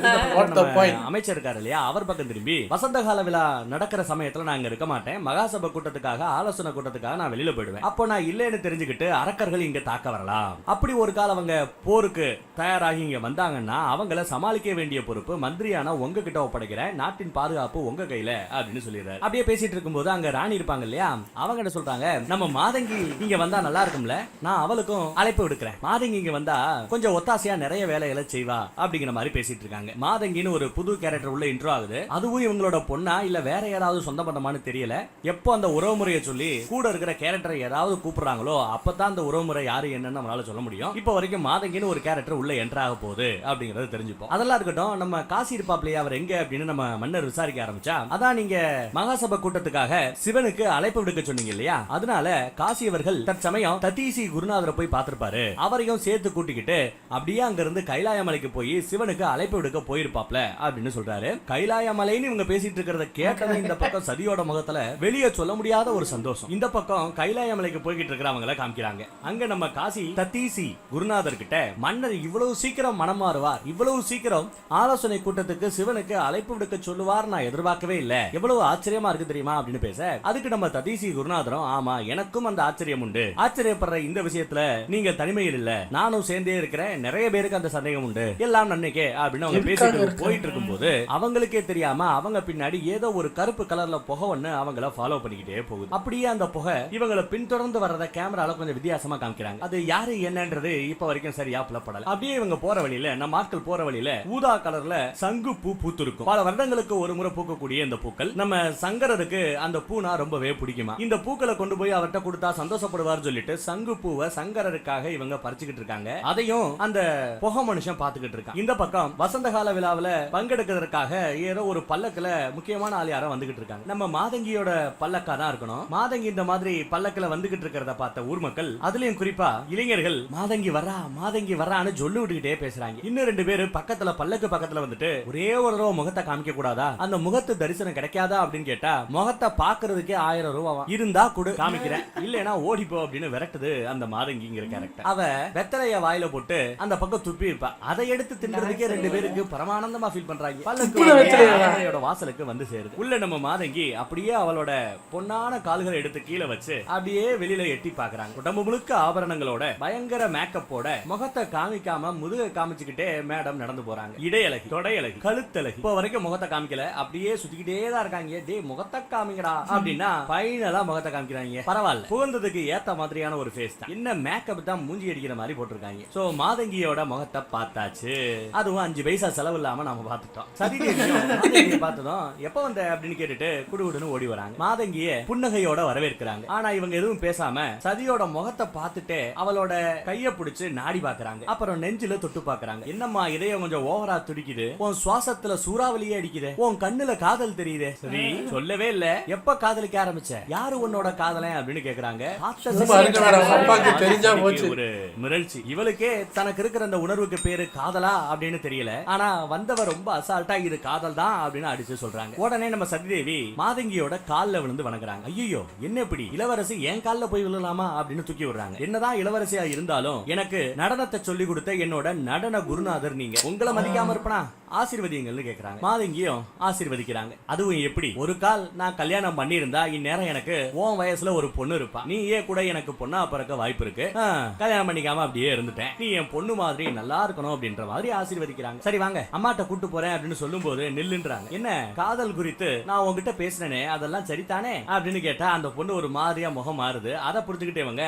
அமைச்சர் இருக்காரு இல்லையா, அவர் பக்கம் திரும்பி, வசந்த கால விழா நடக்கிற சமயத்துல நான் இங்க இருக்க மாட்டேன், மகாசபை கூட்டத்துக்காக ஆலோசனை கூட்டத்துக்காக நான் வெளியில போயிடுவேன், அப்போ நான் இல்லைன்னு தெரிஞ்சுக்கிட்டு அரக்கர்கள் இங்க தாக்க வரலாம், அப்படி ஒரு காலம் அவங்க போருக்கு தயாராகி இங்க வந்தாங்கன்னா அவங்கள சமாளிக்க வேண்டிய பொறுப்பு மந்திரியான உங்ககிட்ட ஒப்படைக்கிறேன், நாட்டின் பாதுகாப்பு உங்க கையில அப்படின்னு சொல்லிடுறாரு. அப்படியே பேசிட்டு இருக்கும்போது அங்க ராணி இருப்பாங்க இல்லையா, அவங்க என்ன சொல்றாங்க, நம்ம மாதங்கி இங்க வந்தா நல்லா இருக்கும்ல, நான் அவளுக்கும் அழைப்பு விடுக்கிறேன், மாதங்கி இங்க வந்தா கொஞ்சம் ஒத்தாசையா நிறைய வேலைகளை செய்வா அப்படிங்கிற மாதிரி பேசிட்டு இருக்காங்க. மாதங்கின்னு ஒரு புது கேரக்டர் உள்ள இன்ட்ரோ ஆகுது, அதுவும் இவங்களோட பொண்ணா இல்ல வேற யாராவது சொந்த பந்தமானு தெரியல. எப்போ அந்த உறவு முறையை சொல்லி கூட இருக்கிற கேரக்டரை ஏதாவது கூப்பிடுறாங்களோ அப்பதான் அந்த உறவு முறை யாரு என்னன்னு நம்மளால சொல்ல முடியும். இப்போ வரைக்கும் மாதங்கின்னு ஒரு கேரக்டர் உள்ள என்டர் ஆக போகுது அப்படிங்கறது தெரிஞ்சுப்போம். அதெல்லாம் இருக்கட்டும், நம்ம காசி இருப்பாப்லையே அவர் எங்க அப்படின்னு நம்ம மன்னர் விசாரிக்க ஆரம்பிச்சா, அதான் நீங்க மகாசபை கூட்டத்துக்காக சிவனுக்கு அழைப்பு விடுக்க சொன்னீங்க இல்லையா, அதனால காசி அவர்கள் தற்சமயம் ததீசி குருநாதரை போய் பார்த்திருப்பாரு, அவரையும் சேர்த்து கூட்டிக்கிட்டு அப்படியே அங்க இருந்து கைலாய மலைக்கு போய் சிவனுக்கு அழைப்பு விடுக்க போயிருப்பாப்ல அப்படின்னு சொல்றாரு. கைலாய மலைன்னு இவங்க பேசிட்டு இருக்கிறத கேட்டது இந்த பக்கம் சதியோட முகத்துல வெளியே சொல்ல முடியாத ஒரு சந்தோஷம். இந்த பக்கம் கைலாய மலைக்கு போய்கிட்டு இருக்கிறவங்களை காமிக்கிறாங்க. அங்க நம்ம காசி ததீசி குருநாதர் கிட்ட, மன்னர் இவ்வளவு சீக்கிரம் மனம் மாறுவார், இவ்வளவு சீக்கிரம் ஆலோசனை கூட்டத்துக்கு சிவனுக்கு அழைப்பு விடுக்க சொல்லுவார் நான் எதிர்பார்க்கவே இல்ல, எவ்வளவு ஆச்சரியமா இருக்கு தெரியுமா அப்படின்னு பேச, அதுக்கு நம்ம ததீசி குருநாதரும், ஆமா எனக்கும் அந்த ஆச்சரியம் உண்டு, ஆச்சரியப்படுற இந்த விஷயத்துல நீங்க தனிமையில் இல்ல, நானும் சேர்ந்தே இருக்கிறேன், நிறைய பேருக்கு அந்த சந்தேகம் உண்டு, எல்லாம் நன்மைக்கே அப்படின்னு அவங்க பேசிட்டு போயிட்டு இருக்கும் போது அவங்களுக்கே தெரியாம அவங்க பின்னாடி ஏதோ ஒரு கருப்பு கலர்ல புகை ஒண்ணு அவங்கள ஃபாலோ பண்ணிக்கிட்டே போகுது. அப்படியே அந்த புகை இவங்களை பின்தொடர்ந்து வர்றத கேமரால கொஞ்சம் வித்தியாசமா காமிக்கிறாங்க. அது யாரு என்னன்றது இப்ப வரைக்கும் சரியா புலப்படல. அப்படியே இவங்க போற வழியில, நம்ம ஆட்கள் போற வழியில ஊதா கலர்ல சங்கு பூ பூத்திருக்கும். பல வருடங்களுக்கு ஒரு முறை பூக்கக்கூடிய இந்த பூக்கள் நம்ம சங்கரருக்கு அந்த பூனா ரொம்பவே பிடிக்குமா. இந்த பூக்களை கொண்டு போய் அவர்கிட்ட கொடுத்தா சந்தோஷப்படுவார் சொல்லிட்டு சங்கு பூவை சங்கரருக்காக இவங்க பறிச்சுக்கிட்டு இருக்காங்க. அதையும் அந்த புகை மனுஷன் பாத்துக்கிட்டு இருக்கான். இந்த பக்கம் வசந்த கால விழாவில் பங்கெடுக்கிறதுக்காக ஏதோ ஒரு பல்லக்குல முக்கியமான ஆள் யாரோ வந்துகிட்டு இருக்காங்க. நம்ம மாதங்கியோட பல்லக்கா தான் இருக்கணும். மாதங்கி இந்த மாதிரி பல்லக்குல வந்துகிட்டு இருக்கிறத பார்த்த ஊர் மக்கள், அதுலயும் குறிப்பா இளைஞர்கள், மாதங்கி வரா மாதங்கி வரான்னு சொல்லி விட்டுக்கிட்டே பேசுறாங்க. இன்னும் ரெண்டு பேரு பக்கத்துல பல்லக்கு பக்கத்துல வந்துட்டு, ஒரே ஒரு தடவை முகத்தை காமிக்க கூடாதா, அந்த முகத்து தரிசனம் கிடைக்காதா அப்படின்னு கேட்டா, முகத்தை பாக்குறதுக்கே 1000 ரூபாய் இருந்தா கொடு காமிக்கிறேன், இல்லனா ஓடிப்போ அப்படின்னு விரட்டுது அந்த மாதங்கிங்கிற கேரக்டர். அவ வெத்தலைய வாயில போட்டு அந்த பக்கம் துப்பி இருப்பா, அதை எடுத்து தின்றதுக்கே ரெண்டு பேருக்கு பரமானந்தமா ஃபீல் பண்றாங்க. பல்லக்கு வாசலுக்கு வந்து சேருது. உள்ள நம்ம மாதங்கி அப்படியே அவளோட பொன்னான கால்களை எடுத்து கீழே வச்சு அப்படியே வெளியில எட்டி பாக்குறாங்க. உடம்பு முழுக்க ஆபரணங்களோட பயங்கர மேக்கப்போட முகத்தை காமிக்காம முதுக காமிச்சுக்கிட்டே மேடம் நடந்து போறாங்க. இடையழகி, தொடையழகி, கழுத்தழகி. இப்போ வரைக்கும் முகத்தை காமிக்கல, அப்படியே சுத்திக்கிட்டே தான் இருக்காங்க. டே முகத்தை காமிங்கடா அப்படின்னா ஃபைனலா முகத்தை காமிக்கிறாங்க. பரவாயில்ல, புகழ்ந்ததுக்கு ஏத்த மாதிரியான ஒரு ஃபேஸ் தான். என்ன மேக்கப் தான் மூஞ்சி அடிக்கிற மாதிரி போட்டிருக்காங்க. சோ மாதங்கியோட முகத்தை பார்த்தாச்சு, அதுவும் 5 பைசா செலவு இல்லாம நாம பார்த்துட்டோம். சதிதேவியை பார்த்ததும் எப்ப வந்த அப்படின்னு கேட்டுட்டு குடுகுடுன்னு ஓடி வராங்க. மாதங்கிய புன்னகையோட வரவேற்கிறாங்க. ஆனா இவங்க எதுவும் பேசாம சதியோட முகத்தை பார்த்துட்டு அவளோட கைய பிடிச்சு நாடி பாக்குறாங்க. அப்புறம் நெஞ்சில தொட்டு பாக்குறாங்க. என்னம்மா இதயம் கொஞ்சம் ஓவரா துடிக்குது, உன் சுவாசத்துல சூறாவளியே அடிக்குது, உன் கண்ணுல காதல் தெரியுது. சரி சொல்லவே இல்ல, எப்ப காதலிக்க ஆரம்பிச்ச, யாரு உன்னோட காதலன் அப்படின்னு கேக்குறாங்க. ஒரு மிரட்சி. இவளுக்கே தனக்கு இருக்கிற அந்த உணர்வுக்கு பேரு காதலா அப்படின்னு தெரியல. ஆனா வந்தவ ரொம்ப அசால்ட்டா இது காதல் தான் அப்படின்னு அடிச்சு சொல்றாங்க. உடனே நம்ம சதிதேவி மாதங்கியோட கால்ல விழுந்து வணங்குறாங்க. ஐயோ என்ன இப்படி, இளவரசி என் கால்ல போய் விழலாமா அப்படின்னு தூக்கி விடுறாங்க. என்னதான் இளவரசியா இருந்தாலும் எனக்கு நடனத்தை சொல்லி கொடுத்த என்னோட நடன குருநாதர் நீங்க, உங்களை மதிக்காம தகப்பனா ஆசீர்வதிங்கள்னு கேக்குறாங்க. மாதங்கியும் ஆசீர்வதிக்கிறாங்க. அதுவும் எப்படி? ஒரு கால் நான் கல்யாணம் பண்ணியிருந்தா இந்நேரம் எனக்கு உன் வயசுல ஒரு பொண்ணு இருப்பா, நீ ஏன் கூட எனக்கு பொண்ணா பிறக்க வாய்ப்பு இருக்கு, கல்யாணம் பண்ணிக்காம அப்படியே இருந்துட்டேன், நீ என் பொண்ணு மாதிரி நல்லா இருக்கணும் அப்படின்ற மாதிரி ஆசீர்வதிக்கிறாங்க. சரி வாங்க அம்மாட்ட கூட்டு போறேன் அப்படின்னு சொல்லும் போது நில்லுன்றாங்க. என்ன காதல் குறித்து நான் உங்ககிட்ட பேசினேனே அதெல்லாம் சரிதானே அப்படின்னு கேட்டா அந்த பொண்ணு ஒரு மாதிரியா முகம் மாறுது. அதை புரிஞ்சுக்கிட்டே இவங்க,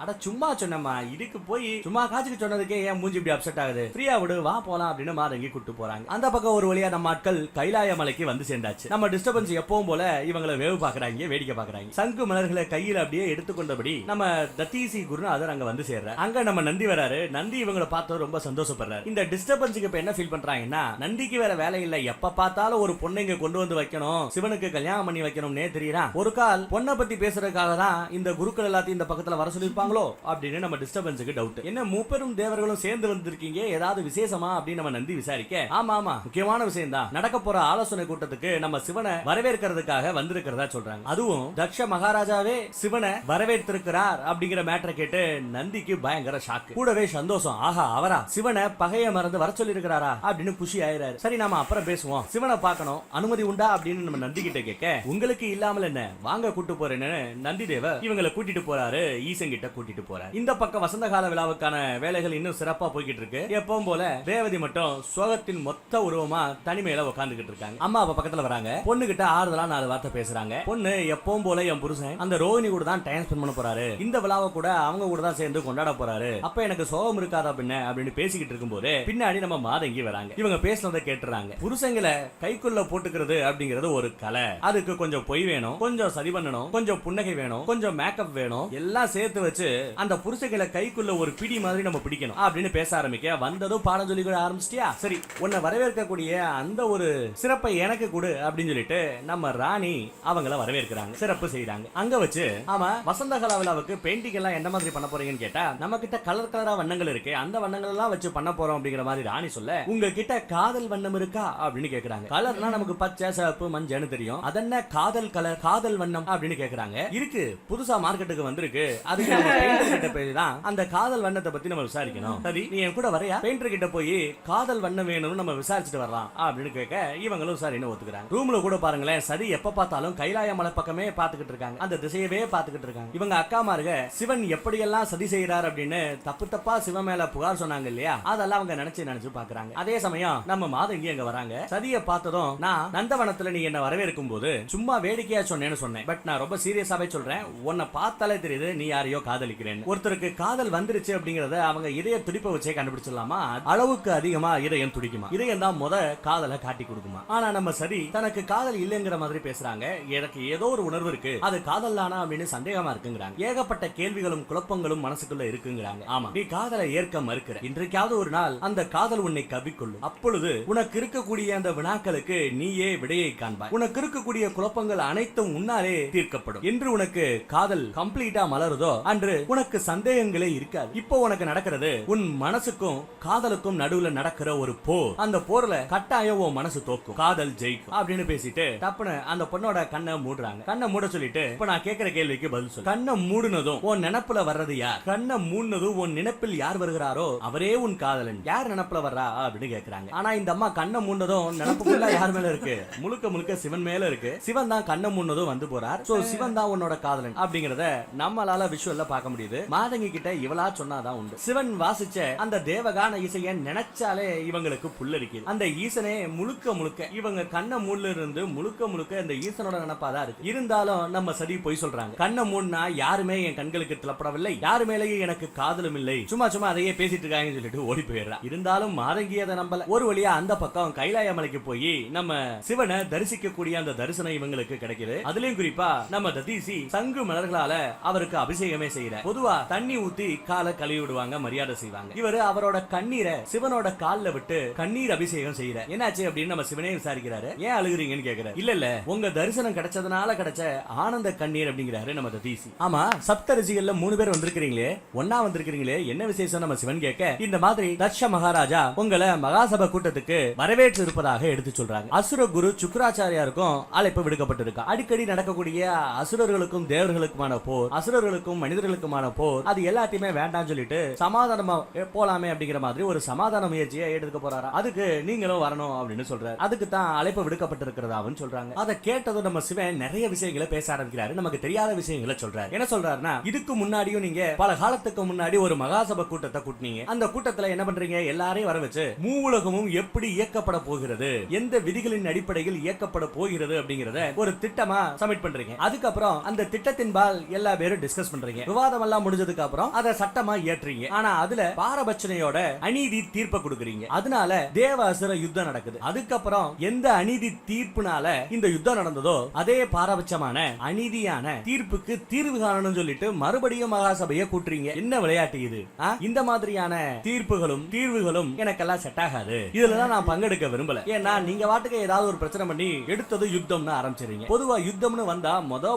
அட சும்மா சொன்னம்மா, இதுக்கு போய் சும்மா காட்சிக்கு சொன்னதுக்கே ஏன் மூஞ்சி இப்படி அப்செட் ஆகுது, ஃப்ரீயா விடு வா போலாம் அப்படின்னு மாதங்கி கூட்டு போறாங்க. அந்த பக்கம் ஒரு வழியா நம்ம ஆட்கள் கைலாய மலைக்கு வந்து சேர்ந்தாச்சு. நம்ம டிஸ்டர்பன்ஸ் எப்பவும் போல இவங்களை வேவு பாக்குறாங்க, வேடிக்கை பாக்குறாங்க. சங்கு மலர்களை கையில அப்படியே எடுத்துக்கொண்டபடி நம்ம தத்தீசி குருநாதர் அங்க வந்து சேர்றாரு. அங்க நம்ம நந்தி வராரு. நந்தி இவங்களை பார்த்து ரொம்ப சந்தோஷப்படுறாரு. இந்த டிஸ்டர்பன்ஸுக்கு இப்ப என்ன ஃபீல் பண்றாங்கன்னா, நந்திக்கு வேற வேலை இல்ல, எப்ப பார்த்தாலும் ஒரு பொண்ணை இங்க கொண்டு வந்து வைக்கணும், சிவனுக்கு கல்யாணம் பண்ணி வைக்கணும்னே தெரியுறா, ஒரு கால் பொண்ணை பத்தி பேசுறதுக்காக தான் இந்த குருக்கள் எல்லாத்தையும் இந்த பக்கத்துல வர சொல்லிருப்பாங்களோ அப்படின்னு நம்ம டிஸ்டர்பன்ஸுக்கு டவுட். என்ன மூப்பரும் தேவர்களும் சேர்ந்து வந்திருக்கீங்க, ஏதாவது விசேஷமா அப்படின்னு நம்ம நந்தி விசாரிக்க, ஆமா ஆமா முக்கியமான விஷயம் தான், நடக்க போற ஆலோசனை கூட்டத்துக்கு நம்ம சிவனை வரவேற்கிறதுக்காக வந்திருக்கிறதா சொல்றாங்க. அதுவும் தக்ஷ மகாராஜாவே சிவனை வரவேற்றிருக்கிறார் அப்படிங்கிற மேட்டரை கேட்டு நந்திக்கு பயங்கர ஷாக்கு, கூடவே சந்தோஷம். ஆஹா, அவரா சிவனை பகைய மறந்து வர சொல்லி இருக்கிறாரா அப்படின்னு குஷி ஆயிராரு. சரி நாம அப்புறம் பேசுவோம், சிவனை பார்க்கணும், அனுமதி உண்டா அப்படின்னு நம்ம நந்தி கிட்ட கேட்க, உங்களுக்கு இல்லாமல் என்ன, வாங்க கூட்டு போறேன்னு நந்தி தேவ இவங்களை கூட்டிட்டு போறாரு, ஈசன் கிட்ட கூட்டிட்டு போறாரு. இந்த பக்கம் வசந்த கால விழாவுக்கான வேலைகள் இன்னும் சிறப்பா போய்கிட்டு இருக்கு. எப்பவும் போல ரேவதி மட்டும் சோகத்தின் மொத்த உருவமா தனிமையில உட்கார்ந்துகிட்டு இருக்காங்க. அம்மா அப்ப பக்கத்துல வராங்க. பொண்ணு கிட்ட ஆறுதலா 4 வார்த்தை பேசுறாங்க. பொண்ணு எப்பவும் போல என் புருஷன் அந்த ரோஹிணி கூட தான் டைம் ஸ்பெண்ட் பண்ண போறாரு, இந்த விழாவை கூட அவங்க கூட தான் சேர்ந்து கொண்டாட போறாரு, அப்ப எனக்கு சோகம் இருக்காதா பின்ன அப்படின்னு பேசிக்கிட்டு இருக்கும்போது பின்னாடி நம்ம மாதங்கி வராங்க. இவங்க பேசுனதை கேட்டுறாங்க. புருஷங்களை கைக்குள்ள போட்டுக்கிறது அப்படிங்கிறது ஒரு கலை, அதுக்கு கொஞ்சம் பொய் வேணும், கொஞ்சம் சரி பண்ணணும், கொஞ்சம் புன்னகை வேணும், கொஞ்சம் மேக்கப் வேணும், எல்லாம் சேர்த்து வச்சு அந்த புருஷங்களை கைக்குள்ள ஒரு பிடி மாதிரி நம்ம பிடிக்கணும் அப்படின்னு பேச ஆரம்பிக்க, வந்ததும் பாடம் சொல்லி ஆரம்பிச்சிட்டியா, சரி உன்னை வரவேற்கக்கூடிய அந்த ஒரு சிறப்பை எனக்கு கொடு அப்படின்னு சொல்லிட்டு நம்ம ராணி அவங்கள வரவேற்கிறாங்க, சிறப்பு செய்யறாங்க. அங்க வச்சு ஆமா வசந்த கலா விழாவுக்கு பெயிண்டிங் எல்லாம் என்ன மாதிரி பண்ண போறீங்கன்னு கேட்டா, நம்ம கிட்ட கலர் கலரா வண்ணங்கள் இருக்கு, அந்த வண்ணங்கள் எல்லாம் வச்சு பண்ண போறோம் அப்படிங்கிற மாதிரி ராணி சொல்ல, உங்க கிட்ட காதல் வண்ணம் இருக்கா அப்படின்னு கேக்குறாங்க. கலர்னா நமக்கு பச்சை சிவப்பு மஞ்சள்னு தெரியும், அதென்ன காதல் கலர் காதல் வண்ணம் அப்படின்னு கேக்குறாங்க. இருக்கு, புதுசா மார்க்கெட்டுக்கு வந்திருக்கு, அதுக்கு நம்ம பெயிண்டர் கிட்ட போய் தான் அந்த காதல் வண்ணத்தை பத்தி நம்ம விசாரிக்கணும். சரி நீ என் கூட வரையா, பெயிண்டர் கிட்ட போய் காதல் வண்ணம் வேணும்னு நம்ம விசாரிச்சுட்டு வரலாம் அப்படின்னு கேட்க, இவங்களும் சரின்னு ஒத்துக்கிறாங்க. ரூம்ல கூட பாருங்களேன், சரி எப்ப பார்த்தாலும் கைலாய மலை பக்கமே பாத்துக்கிட்டு இருக்காங்க, அந்த திசையவே பாத்துக்கிட்டு இருக்காங்க. இவங்க அக்காமாருக சிவன் எப்படியெல்லாம் சதி செய்யறார் அப்படின்னு தப்பு தப்பா சிவன் மேல புகார் சொன்னாங்க இல்லையா, அதெல்லாம் அவங்க நினைச்சு பாக்குறாங்க. அதே சமயம் நம்ம மாதங்கி அங்க வராங்க. சதிய பார்த்ததும், நான் நந்தவனத்துல நீ என்ன வரவேற்கும் போது சும்மா வேடிக்கையா சொன்னேன்னு சொன்னேன், பட் நான் ரொம்ப சீரியஸாவே சொல்றேன், உன்னை பார்த்தாலே தெரியுது நீ யாரையோ காதலிக்கிறேன். ஒருத்தருக்கு காதல் வந்துருச்சு அப்படிங்கறத அவங்க இதய துடிப்பை வச்சே கண்டுபிடிச்சிடலாமா, அளவுக்கு அதிகமா இதயம் துடிக்குமா, இதயம் தான் முத காதலை காட்டி கொடுக்குமா. ஆனா நம்ம சரி தனக்கு காதல் இல்லைங்கிற மாதிரி பேசுறாங்க, எனக்கு ஏதோ ஒரு உணர்வு இருக்கு, அது காதல் தானா அப்படின்னு சந்தேகமா இருக்குங்கிறாங்க. ஏகப்பட்ட கேள்விகளும் குழப்பங்களும் மனசுக்குள்ள இருக்குங்கிறாங்க. ஆமா, நீ காதலை ஏற்க மறுக்கிற, இன்றைக்காவது ஒரு நாள் அந்த காதல் உன்னை கவிக்கொள்ளும், அப்பொழுது உனக்கு இருக்கக்கூடிய அந்த வினாக்களுக்கு நீயே விடையை காண்பாய், உனக்கு இருக்கக்கூடிய குழப்பங்கள் அனைத்தும் உன்னாலே தீர்க்கப்படும். என்று உனக்கு காதல் கம்ப்ளீட்டா மலருதோ அன்று உனக்கு சந்தேகங்களே இருக்காது. இப்போ உனக்கு நடக்கிறது உன் மனசுக்கும் காதலுக்கும் நடுவுல நடக்கிற ஒரு போர், அந்த போர்ல கட்டாயம் உன் மனசு தோக்கும், காதல் ஜெயிக்கும் அப்படின்னு பேசிட்டு டப்புன்னு அந்த பொண்ணோட கண்ணை மூடுறாங்க. கண்ணை மூட சொல்லிட்டு, இப்ப நான் கேட்கிற கேள்விக்கு பதில் சொல்லு, கண்ணை மூடுனதும் உன் நினைப்புல வர்றது யார், கண்ணை மூடுனதும் உன் நினைப்பில் யார் வருகிறாரோ அவரே உன் காதலன், யார் நினைப்புல வர்றா அப்படின்னு கேக்குறாங்க. ஆனா இந்த அம்மா கண்ணை மூடுனதும் நினைப்புக்குள்ள யார் மேல இருக்கு, முழுக்க முழுக்க சிவன் மேல இருக்கு, சிவன் தான் கண்ணை மூடுனதும் வந்து போறார், சோ சிவன் தான் உன்னோட காதலன் அப்படிங்கறத நம்மளால விஷுவல்ல பார்க்க முடியுது. மாதங்கி கிட்ட இவளா சொன்னாதான் உண்டு. சிவன் வாசிச்ச அந்த தேவகான இசையை நினைச்சாலே இவங்களுக்கு புல்லரிக்குது. அந்த ஈசனே முழுக்க முழுக்க இவங்க கண்ண மூணுல இருந்து முழுக்க முழுக்க அந்த ஈசனோட நினைப்பாதான் இருக்கு. இருந்தாலும் நம்ம சரி போய் சொல்றாங்க, கண்ண மூணுனா யாருமே என் கண்களுக்கு திலப்படவில்லை, யாரு மேலேயும் எனக்கு காதலும் இல்லை, சும்மா சும்மா அதையே பேசிட்டு இருக்காங்கன்னு சொல்லிட்டு ஓடி போயிடுறா. இருந்தாலும் மாதங்கி அதை நம்பல. ஒரு வழியா அந்த பக்கம் கைலாய மலைக்கு போய் நம்ம சிவனை தரிசிக்கக்கூடிய அந்த தரிசனம் இவங்களுக்கு கிடைக்குது. அதுலயும் குறிப்பா நம்ம ததீசி சங்கு மலர்களால அவருக்கு அபிஷேகமே செய்யற. பொதுவா தண்ணி ஊத்தி காலை கழுவி விடுவாங்க, மரியாதை செய்வாங்க. இவரு அவரோட கண்ணீரை சிவனோட கால்ல விட்டு கண்ணீர் அபிஷேகம் செய்யற. என்னாச்சு அப்படின்னு நம்ம சிவனே விசாரிக்கிறாரு. ஏன் அழுகுறீங்கன்னு கேக்குறாரு. இல்ல உங்க தரிசனம் கிடைச்சதுனால கிடைச்ச ஆனந்த கண்ணீர் அப்படிங்கிறாரு நம்ம ததீசி. ஆமா, சப்தரிஷிகள்ல 3 பேர் வந்திருக்கிறீங்களே, ஒன்னா வந்திருக்கிறீங்களே, என்ன விசேஷம் நம்ம சிவன் கேட்க, இந்த மாதிரி தட்ச மகாராஜா உங்களை மகாசபை கூட்டத்துக்கு வரவேற்று இருப்பதாக எடுத்து சொல்றாங்க. அசுர குரு சுக்கராச்சாரியாருக்கும் அழைப்பு விடுக்கப்பட்டிருக்கா. அடிக்கடி நடக்கக்கூடிய அசுரர்களுக்கும் தேவர்களுக்குமான போர், அசுரர்களுக்கும் மனிதர்களுக்குமான போர், அது எல்லாத்தையுமே வேண்டாம் சொல்லிட்டு சமாதானமா போலாமே அப்படிங்கிற மாதிரி ஒரு சமாதான முயற்சியை எடுத்துக்க போறாங்க போறாரா, அதுக்கு நீங்களும் வரணும் அப்படின்னு சொல்றாரு. அதுக்கு தான் அழைப்பு விடுக்கப்பட்டிருக்கிறதாவும் சொல்றாங்க. அதை கேட்டதும் நம்ம சிவன் நிறைய விஷயங்களை பேச ஆரம்பிக்கிறாரு. நமக்கு தெரியாத விஷயங்களை சொல்றாரு. என்ன சொல்றாருன்னா, இதுக்கு முன்னாடியும் நீங்க பல காலத்துக்கு முன்னாடி ஒரு மகாசபை கூட்டத்தை கூட்டினீங்க. அந்த கூட்டத்துல என்ன பண்றீங்க, எல்லாரையும் வர வச்சு மூவுலகமும் எப்படி இயக்கப்பட போகிறது, எந்த விதிகளின் அடிப்படையில் இயக்கப்பட போகிறது அப்படிங்கறத ஒரு திட்டமா சப்மிட் பண்றீங்க. அதுக்கப்புறம் அந்த திட்டத்தின்பால் எல்லா பேரும் டிஸ்கஸ் பண்றீங்க. விவாதம் எல்லாம் முடிஞ்சதுக்கு அப்புறம் அதை சட்டமா ஏற்றீங்க. ஆனா அதுல பாரபட்சணையோட அநீதி தீர்ப்பை கொடுக்குறீங்க. அதனால தேவ அசுர யுத்தம் நடக்குது. அதுக்கப்புறம் எந்த அநீதி தீர்ப்புனால இந்த யுத்தம் நடந்ததோ அதே பாரபட்சமான அநீதியான தீர்ப்புக்கு தீர்வு காணணும்னு சொல்லிட்டு மறுபடியும் மகாசபையை கூட்டுறீங்க. என்ன விளையாட்டு இது? இந்த மாதிரியான தீர்ப்புகளும் தீர்வுகளும் எனக்கெல்லாம் செட் ஆகாது. இதுலதான் நான் பங்கெடுக்க விரும்பல. ஏன்னா நீங்க வாட்டுக்கு ஏதாவது ஒரு பிரச்சனை பண்ணி எடுத்தது யுத்தம்னு ஆரம்பிச்சிருங்க. பொதுவா யுத்தம்னு வந்தா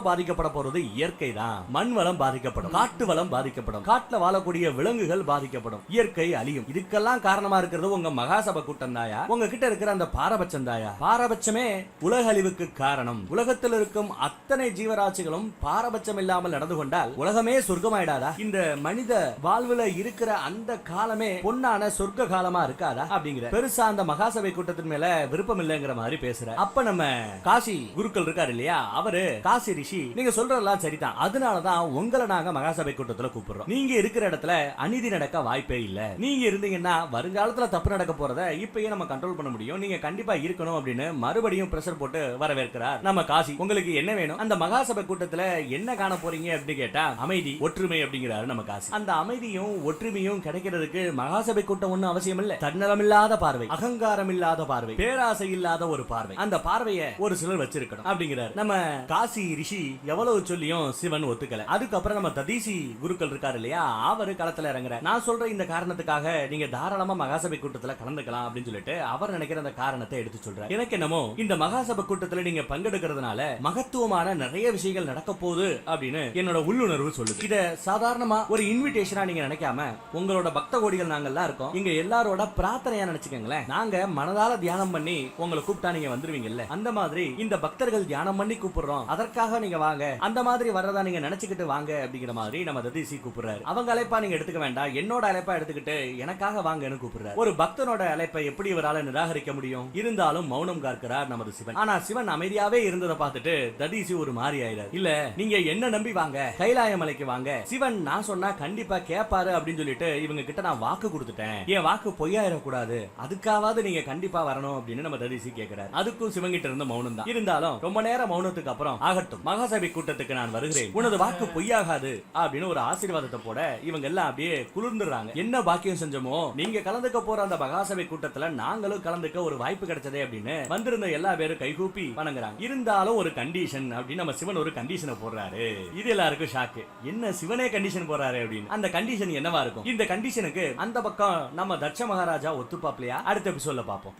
பாதிக்கப்பட போறது இயற்கை தான். மண் வளம் பாதிக்கப்படும், காட்டு வளம் பாதிக்கப்படும், காட்டுல வாழக்கூடிய விலங்குகள் பாதிக்கப்படும், இயற்கை அழியும். இதுக்கெல்லாம் காரணமா இருக்கிறது உங்க மகாசபை கூட்டம் தாயா, உங்ககிட்ட இருக்கிற அந்த பாரபட்சம் தாயா. பாரபட்சமே உலக அழிவுக்கு காரணம். உலகத்தில் இருக்கும் அத்தனை ஜீவராசிகளும் பாரபட்சம் இல்லாமல் நடந்து கொண்டால் உலகமே சொர்க்கமாயிடாதா? இந்த மனித வாழ்வுல இருக்கிற அந்த காலமே பொன்னான சொர்க்க காலமா இருக்காதா அப்படிங்கிற பெருசா அந்த மகாசபை கூட்டத்தின் மேல விருப்பம் இல்லைங்கிற மாதிரி பேசுற. அப்ப நம்ம காசி குருக்கள் இருக்காரு இல்லையா, அவரு காசி ரிஷி, நீங்க சொல்றதெல்லாம் சரிதான், அதனாலதான் உங்களை நாங்க மகாசபை கூட்டத்துல கூப்பிடுறோம். நீங்க இருக்கிற இடத்துல அநீதி நடக்க வாய்ப்பே இல்ல. நீங்க இருந்தீங்கன்னா வருங்காலத்துல தப்பு நடக்க போறத இப்பயே நம்ம கண்ட்ரோல் பண்ண முடியும். நீங்க கண்டிப்பா இருக்கணும் அப்படின்னு மறுபடியும் பிரஷர் போட்டு வரவேற்கிறார் நம்ம காசி. உங்களுக்கு என்ன வேணும், அந்த மகாசபை கூட்டத்துல என்ன காண போறீங்க அப்படின்னு கேட்டா அமைதி ஒற்றுமை அப்படிங்கிறாரு நம்ம காசி. அந்த அமைதியும் ஒற்றுமையும் கிடைக்கிறதுக்கு மகாசபை கூட்டம் ஒண்ணும் அவசியம் இல்ல. தன்னலமில்லாத பார்வை, அகங்காரம் இல்லாத பார்வை, பேராசை இல்லாத ஒரு பார்வை, அந்த பார்வையை ஒரு சிலர் வச்சிருக்கணும் அப்படிங்கிறார் நம்ம காசி ரிஷி. எவ்வளவு சொல்லியும் சிவன் ஒத்துக்கல. அதுக்கப்புறம் நம்ம ததீசி குருக்கள் இருக்காரு இல்லையா, அவரு களத்துல இறங்குற. நான் சொல்ற இந்த காரணத்துக்காக நீங்க தாராளமா மகாசபை கூட்டத்துல கலந்துக்கலாம் அப்படின்னு சொல்லிட்டு அவர் நினைக்கிற அந்த காரணத்தை எடுத்து சொல்றாரு. எனக்கு என்னமோ இந்த மகாசபை கூட்டத்துல நீங்க பங்கெடுக்கிறதுனால மகத்துவமான நிறைய விஷயங்கள் நடக்க போகுது அப்படின்னு என்னோட உள்ளுணர்வு சொல்லுது. இத சாதாரணமா ஒரு இன்விடேஷனா நீங்க நினைக்காம உங்களோட பக்த கோடிகள் நாங்கெல்லாம் இருக்கோம், இங்க எல்லாரோட பிரார்த்தனையா நினைச்சுக்கங்களேன். நாங்க மனதால தியானம் பண்ணி உங்களை கூப்பிட்டா நீங்க வந்துருவீங்கல்ல, அந்த மாதிரி இந்த பக்தர்கள் தியானம் பண்ணி கூப்பிடுறோம், அதற்காக நீங்க வாங்க, அந்த மாதிரி வரதா நீங்க நினைச்சுக்கிட்டு வாங்க அப்படிங்கிற மாதிரி நம்ம ததீசி கூப்பிடுறாரு. அவங்க அழைப்பா நீங்க எடுத்துக்க வேண்டாம், என்னோட அழைப்பா எடுத்துக்கிட்டு எனக்காக வாங்கன்னு கூப்பிடுறாரு. ஒரு பக்தனோட அழைப்பை எப்படி இவரால நிராகரிக்க முடியும்? இருந்தாலும் மௌனம் காக்கிறார் நமது சிவன். ஆனா சிவன் அமைதியாவே இருந்ததை பார்த்துட்டு ததீசி ஒரு மாறி ஆயிடாரு. இல்ல நீங்க என்ன நம்பி வாங்க, கைலாய மலைக்கு வாங்க, சிவன் நான் சொன்னா கண்டிப்பா கேட்பாரு அப்படின்னு சொல்லிட்டு இவங்க கிட்ட நான் வாக்கு கொடுத்துட்டேன், என் வாக்கு பொய்யாயிடக்கூடாது, அதுக்காவது நீங்க கண்டிப்பா வரணும் அப்படின்னு நம்ம ததீசி கேட்கிறாரு. அதுக்கும் சிவங்கிட்ட இருந்த மௌனம் தான். இருந்தாலும் ரொம்ப நேரம் மௌனத்துக்கு அப்புறம் ஆகட்டும், மகாசபை கூட்டத்துக்கு நான் வருகிறேன், உனது வாக்கு பொய்யாகாது அப்படின்னு ஒரு ஆசீர்வாதத்தை போட இவங்க எல்லாம் அப்படியே குளிர்ந்துறாங்க. என்ன பாக்கியம் செஞ்சோமோ, நீங்க கலந்துக்க போற அந்த மகாசபை கூட்டத்துல நாங்களும் கலந்துக்க ஒரு வாய்ப்பு கிடைச்சதே அப்படின்னு வந்திருந்த எல்லா பேரும் கைகூப்பி வணங்குறாங்க. இருந்தாலும் ஒரு கண்டிஷன் அப்படின்னு நம்ம சிவன் ஒரு கண்டிஷனை போடுறாரு. இது எல்லாருக்கும் ஷாக்கு. என்ன சிவனே கண்டிஷன் போறாரு அப்படின்னு. அந்த கண்டிஷன் என்னவா இருக்கும்? இந்த கண்டிஷனுக்கு அந்த பக்கம் நம்ம தட்ச மகாராஜா ஒத்துப்பாப்லையா? அடுத்த எபிசோட்ல பாப்போம்.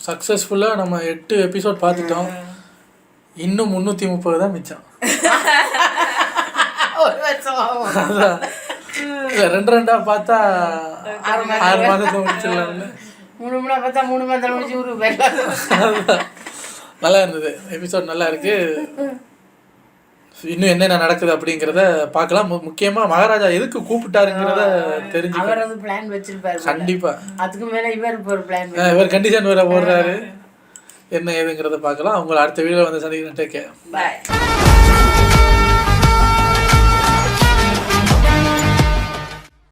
சக்ஸஸ்ஃபுல்லாக நம்ம 8 எபிசோட் பார்த்துட்டோம். இன்னும் 330 தான் மிச்சம். ரெண்டு ரெண்டா பார்த்தா 6 மாதத்தை முடிச்சிடலாம்னு. 3 பார்த்தா 3 மாதம் முடிச்சு ஊருக்கு போயிடலாம். நல்லா இருந்தது எபிசோட், நல்லா இருக்கு. இன்னும் என்னென்ன நடக்குது அப்படிங்கிறத பார்க்கலாம். முக்கியமாக மகாராஜா எதுக்கு கூப்பிட்டாருங்கிறத தெரிஞ்சு அவர் வந்து பிளான் வச்சிருப்பாரு கண்டிப்பா. அதுக்கு மேல இவர் ஒரு பிளான், இவர் கண்டிஷன் வேற போடுறாரு. என்ன ஏதுங்கிறத பார்க்கலாம். உங்களை அடுத்த வீடியோவில் வந்து சந்திக்கிறேன். Take care. பாய்.